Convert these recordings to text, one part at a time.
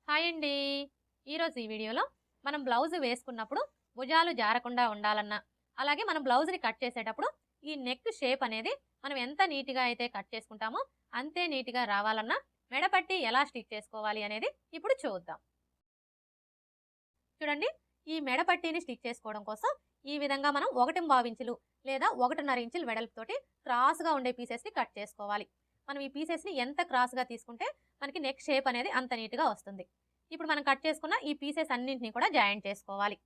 Hi అండి. ఈరోజు ఈ వీడియోలో మనం బ్లౌజ్ వేసుకున్నప్పుడు భుజాలు జారకుండా ఉండాలన్నా, అలాగే మనం బ్లౌజ్ని కట్ చేసేటప్పుడు ఈ నెక్ షేప్ అనేది మనం ఎంత నీట్గా అయితే కట్ చేసుకుంటామో అంతే నీట్గా రావాలన్నా మెడపట్టి ఎలా స్టిచ్ చేసుకోవాలి అనేది ఇప్పుడు చూద్దాం. చూడండి, ఈ మెడపట్టిని స్టిచ్ చేసుకోవడం కోసం ఈ విధంగా మనం 1.5 ఇంచులు లేదా 1.5 ఇంచులు వెడల్పుతోటి క్రాస్గా ఉండే పీసెస్ని కట్ చేసుకోవాలి. మనం ఈ పీసెస్ని ఎంత క్రాస్గా తీసుకుంటే మనకి నెక్ షేప్ అనేది అంత నీట్గా వస్తుంది. ఇప్పుడు మనం కట్ చేసుకున్న ఈ పీసెస్ అన్నింటినీ కూడా జాయింట్ చేసుకోవాలి.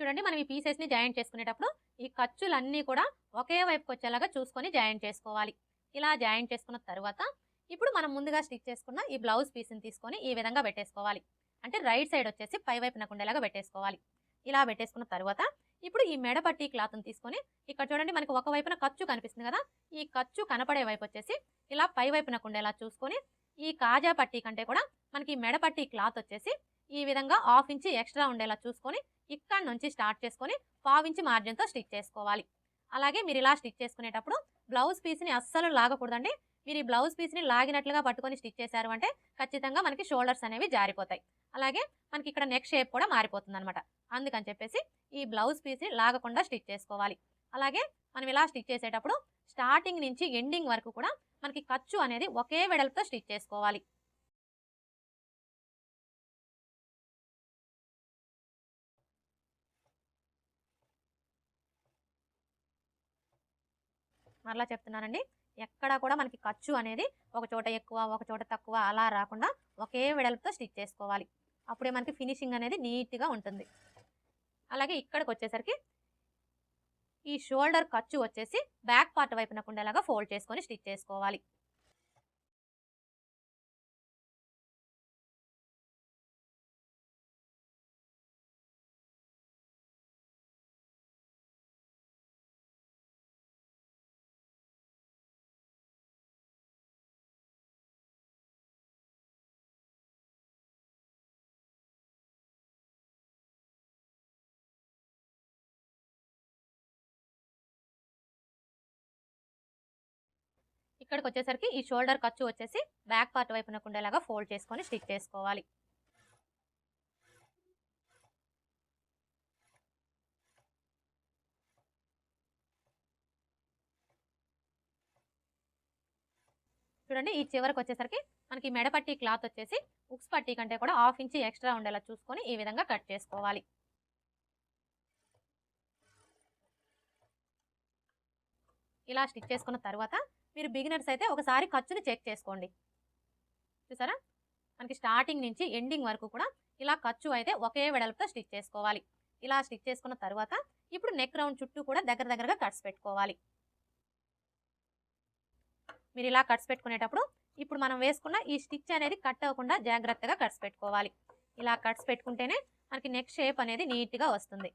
చూడండి, మనం ఈ పీసెస్ని జాయింట్ చేసుకునేటప్పుడు ఈ ఖర్చులన్నీ కూడా ఒకే వైపుకి వచ్చేలాగా చూసుకొని జాయింట్ చేసుకోవాలి. ఇలా జాయింట్ చేసుకున్న తర్వాత ఇప్పుడు మనం ముందుగా స్టిచ్ చేసుకున్న ఈ బ్లౌజ్ పీస్ని తీసుకొని ఈ విధంగా పెట్టేసుకోవాలి. అంటే రైట్ సైడ్ వచ్చేసి పై వైపునకు ఉండేలాగా పెట్టేసుకోవాలి. ఇలా పెట్టేసుకున్న తర్వాత ఇప్పుడు ఈ మెడ పట్టి క్లాత్ని తీసుకొని ఇక్కడ చూడండి, మనకి ఒక వైపున ఖర్చు కనిపిస్తుంది కదా, ఈ ఖర్చు కనపడే వైపు వచ్చేసి ఇలా పై వైపునకు ఉండేలా చూసుకొని ఈ కాజా పట్టీ కంటే కూడా మనకి మెడ పట్టి క్లాత్ వచ్చేసి ఈ విధంగా 1/2 ఇంచ్ ఎక్స్ట్రా ఉండేలా చూసుకొని ఇక్కడ నుంచి స్టార్ట్ చేసుకొని 1/4 ఇంచ్ మార్జిన్తో స్టిచ్ చేసుకోవాలి. అలాగే మీరు ఇలా స్టిచ్ చేసుకునేటప్పుడు బ్లౌజ్ పీస్ని అస్సలు లాగకూడదండి. మీరు ఈ బ్లౌజ్ పీస్ని లాగినట్లుగా పట్టుకొని స్టిచ్ చేశారు అంటే ఖచ్చితంగా మనకి షోల్డర్స్ అనేవి జారిపోతాయి. అలాగే మనకి ఇక్కడ నెక్ షేప్ కూడా మారిపోతుంది అనమాట. అందుకని చెప్పేసి ఈ బ్లౌజ్ పీస్ని లాగకుండా స్టిచ్ చేసుకోవాలి. అలాగే మనం ఇలా స్టిచ్ చేసేటప్పుడు స్టార్టింగ్ నుంచి ఎండింగ్ వరకు కూడా మనకి ఖర్చు అనేది ఒకే వెడల్పుతో స్టిచ్ చేసుకోవాలి. మరలా చెప్తున్నానండి, ఎక్కడా కూడా మనకి ఖర్చు అనేది ఒక చోట ఎక్కువ ఒక చోట తక్కువ అలా రాకుండా ఒకే వెడల్పుతో స్టిచ్ చేసుకోవాలి. అప్పుడే మనకి ఫినిషింగ్ అనేది నీట్గా ఉంటుంది. అలాగే ఇక్కడికి వచ్చేసరికి ఈ షోల్డర్ ఖర్చు వచ్చేసి బ్యాక్ పార్ట్ వైపునకు ఉండేలాగా ఫోల్డ్ చేసుకొని స్టిచ్ చేసుకోవాలి. ఇక్కడికి వచ్చేసరికి ఈ షోల్డర్ ఖర్చు వచ్చేసి బ్యాక్ పార్ట్ వైపునకు ఉండేలాగా ఫోల్డ్ చేసుకొని స్టిచ్ చేసుకోవాలి. చూడండి, ఈ చివరికి వచ్చేసరికి మనకి మెడపట్టి క్లాత్ వచ్చేసి ఉక్స్ పట్టీ కంటే కూడా 1/2 ఇంచ్ ఎక్స్ట్రా ఉండేలా చూసుకొని ఈ విధంగా కట్ చేసుకోవాలి. ఇలా స్టిచ్ చేసుకున్న తర్వాత మీరు బిగినర్స్ అయితే ఒకసారి ఖర్చుని చెక్ చేసుకోండి. చూసారా, మనకి స్టార్టింగ్ నుంచి ఎండింగ్ వరకు కూడా ఇలా ఖర్చు అయితే ఒకే వెడల్పుతో స్టిచ్ చేసుకోవాలి. ఇలా స్టిచ్ చేసుకున్న తర్వాత ఇప్పుడు నెక్ రౌండ్ చుట్టూ కూడా దగ్గరగా కట్స్ పెట్టుకోవాలి. మీరు ఇలా కట్స్ పెట్టుకునేటప్పుడు ఇప్పుడు మనం వేసుకున్న ఈ స్టిచ్ అనేది కట్ అవ్వకుండా జాగ్రత్తగా కట్స్ పెట్టుకోవాలి. ఇలా కట్స్ పెట్టుకుంటేనే మనకి నెక్ షేప్ అనేది నీట్గా వస్తుంది.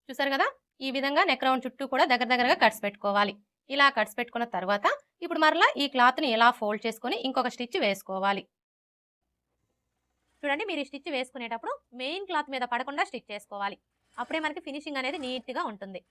చూసారు కదా, ఈ విధంగా నెక్ రౌండ్ చుట్టూ కూడా దగ్గరగా కట్స్ పెట్టుకోవాలి. ఇలా కట్స్ పెట్టుకున్న తర్వాత ఇప్పుడు మరలా ఈ క్లాత్ని ఎలా ఫోల్డ్ చేసుకొని ఇంకొక స్టిచ్ వేసుకోవాలి. చూడండి, మీరు ఈ స్టిచ్ వేసుకునేటప్పుడు మెయిన్ క్లాత్ మీద పడకుండా స్టిచ్ చేసుకోవాలి. అప్పుడే మనకి ఫినిషింగ్ అనేది నీట్గా ఉంటుంది.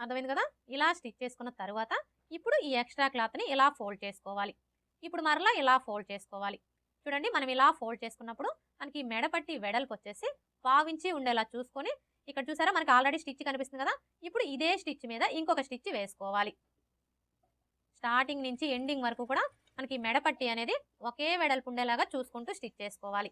అర్థమైంది కదా? ఇలా స్టిచ్ చేసుకున్న తర్వాత ఇప్పుడు ఈ ఎక్స్ట్రా క్లాత్ని ఇలా ఫోల్డ్ చేసుకోవాలి. ఇప్పుడు మరలా ఇలా ఫోల్డ్ చేసుకోవాలి. చూడండి, మనం ఇలా ఫోల్డ్ చేసుకున్నప్పుడు మనకి మెడపట్టి వెడల్పు వచ్చేసి 1/2 ఇంచి ఉండేలా చూసుకొని, ఇక్కడ చూసారా మనకి ఆల్రెడీ స్టిచ్ కనిపిస్తుంది కదా? ఇప్పుడు ఇదే స్టిచ్ మీద ఇంకొక స్టిచ్ వేసుకోవాలి. స్టార్టింగ్ నుంచి ఎండింగ్ వరకు కూడా మనకి మెడపట్టి అనేది ఒకే వెడల్పు ఉండేలాగా చూసుకుంటూ స్టిచ్ చేసుకోవాలి.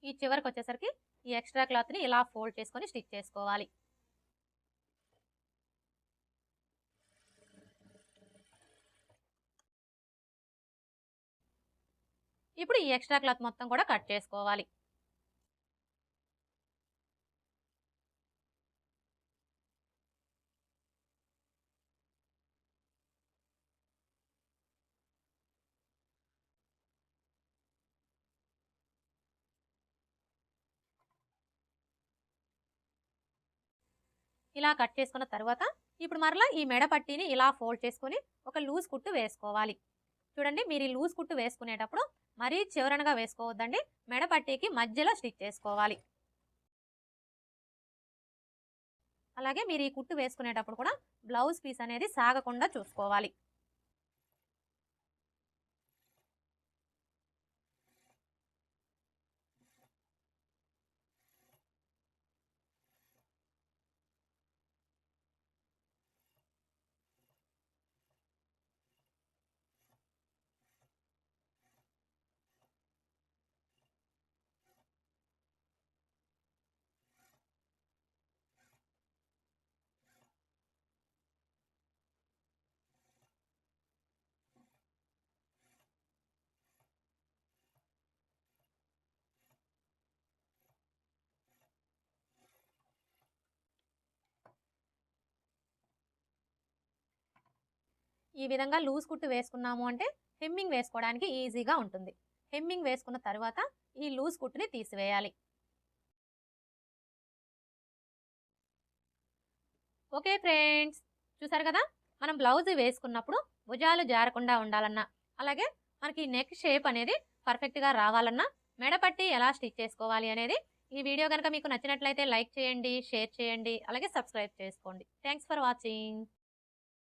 ఈ చివరికి వచ్చేసరికి ఈ ఎక్స్ట్రా క్లాత్ని ఇలా ఫోల్డ్ చేసుకొని స్టిచ్ చేసుకోవాలి. ఇప్పుడు ఈ ఎక్స్ట్రా క్లాత్ మొత్తం కూడా కట్ చేసుకోవాలి. ఇలా కట్ చేసుకున్న తర్వాత ఇప్పుడు మరలా ఈ మెడ పట్టీని ఇలా ఫోల్డ్ చేసుకొని ఒక లూజ్ కుట్టు వేసుకోవాలి. చూడండి, మీరు ఈ లూజ్ కుట్టు వేసుకునేటప్పుడు మరీ చివరనగా వేసుకోవద్దండి, మెడ పట్టీకి మధ్యలో స్టిచ్ చేసుకోవాలి. అలాగే మీరు ఈ కుట్టు వేసుకునేటప్పుడు కూడా బ్లౌజ్ పీస్ అనేది సాగకుండా చూసుకోవాలి. ఈ విధంగా లూజ్ కుట్టు వేసుకున్నాము అంటే హెమ్మింగ్ వేసుకోవడానికి ఈజీగా ఉంటుంది. హెమ్మింగ్ వేసుకున్న తర్వాత ఈ లూజ్ కుట్టుని తీసివేయాలి. ఓకే ఫ్రెండ్స్, చూసారు కదా, మనం బ్లౌజ్ వేసుకున్నప్పుడు భుజాలు జారకుండా ఉండాలన్నా, అలాగే మనకి నెక్ షేప్ అనేది పర్ఫెక్ట్గా రావాలన్నా మెడపట్టి ఎలా స్టిచ్ చేసుకోవాలి అనేది ఈ వీడియో కనుక మీకు నచ్చినట్లయితే లైక్ చేయండి, షేర్ చేయండి, అలాగే సబ్స్క్రైబ్ చేసుకోండి. Thanks for watching.